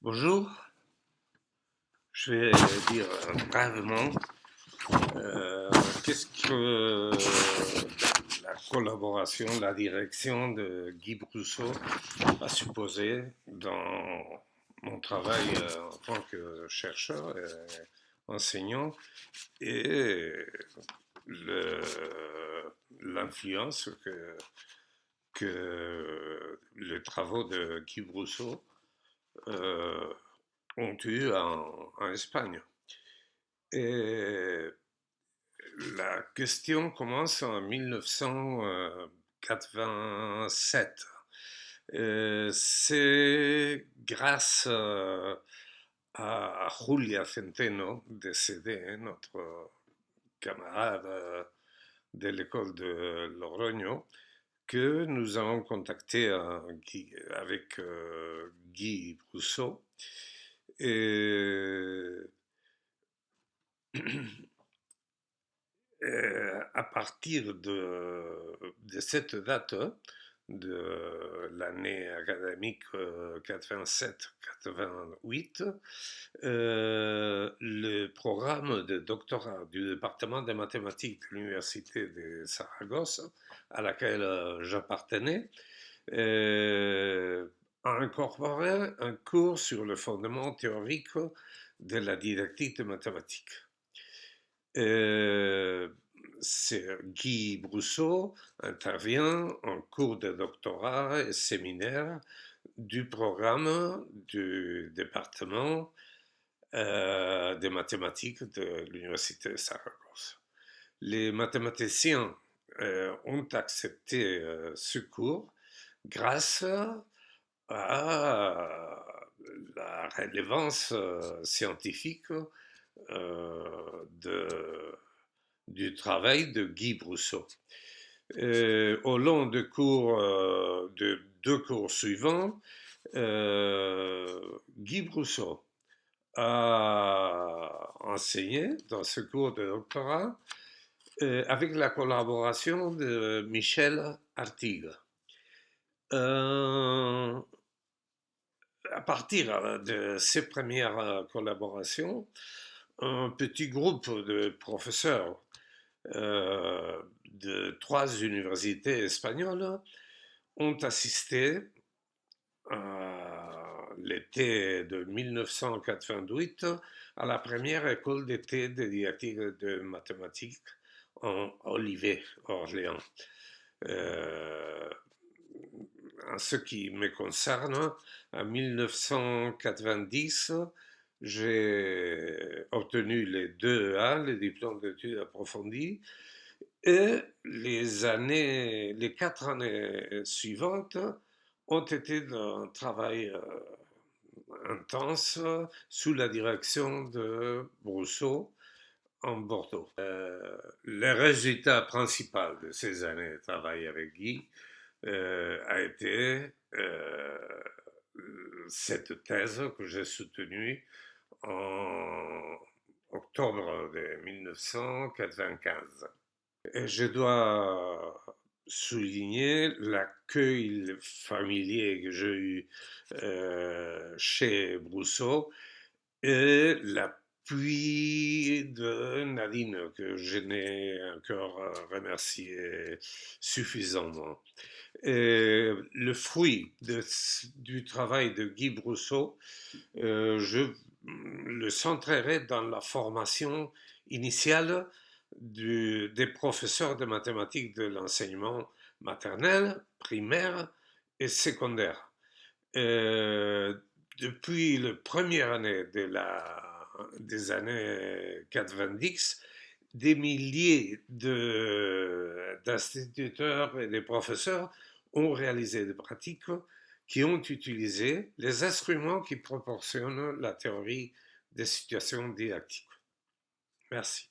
Bonjour, je vais dire brièvement euh, qu'est-ce que la collaboration, la direction de Guy Brousseau a supposé dans mon travail en tant que chercheur et enseignant et l'influence que les travaux de Guy Brousseau euh, ont eu en Espagne. Et la question commence en 1987. C'est grâce à Julia Centeno, décédée, notre camarade de l'école de Logroño, que nous avons contacté avec Guy Brousseau. Et à partir de cette date, de l'année académique 87-88, le programme de doctorat du département de mathématiques de l'Université de Saragosse, à laquelle j'appartenais, a incorporé un cours sur le fondement théorique de la didactique de mathématiques. Guy Brousseau intervient en cours de doctorat et séminaire du programme du département des mathématiques de l'Université de Saragosse. Les mathématiciens ont accepté ce cours grâce à la relevance scientifique du travail de Guy Brousseau. Au long de deux cours suivants, Guy Brousseau a enseigné dans ce cours de doctorat avec la collaboration de Michel Artigue. À partir de ces premières collaborations, un petit groupe de professeurs de 3 universités espagnoles ont assisté à l'été de 1988 à la première école d'été de didactique de mathématiques en Olivet, Orléans. En ce qui me concerne, en 1990, j'ai obtenu les 2A, les diplômes d'études approfondies, et les 4 années suivantes ont été d'un travail intense sous la direction de Brousseau en Bordeaux. Le résultat principal de ces années de travail avec Guy a été cette thèse que j'ai soutenue en octobre de 1995. Et je dois souligner l'accueil familier que j'ai eu chez Brousseau et l'appui de Nadine, que je n'ai encore remercié suffisamment. Et le fruit du travail de Guy Brousseau, je le centrerai dans la formation initiale des professeurs de mathématiques de l'enseignement maternel, primaire et secondaire. Depuis la première année des années 90, des milliers d'instituteurs et de professeurs ont réalisé des pratiques qui ont utilisé les instruments qui proportionnent la théorie des situations didactiques. Merci.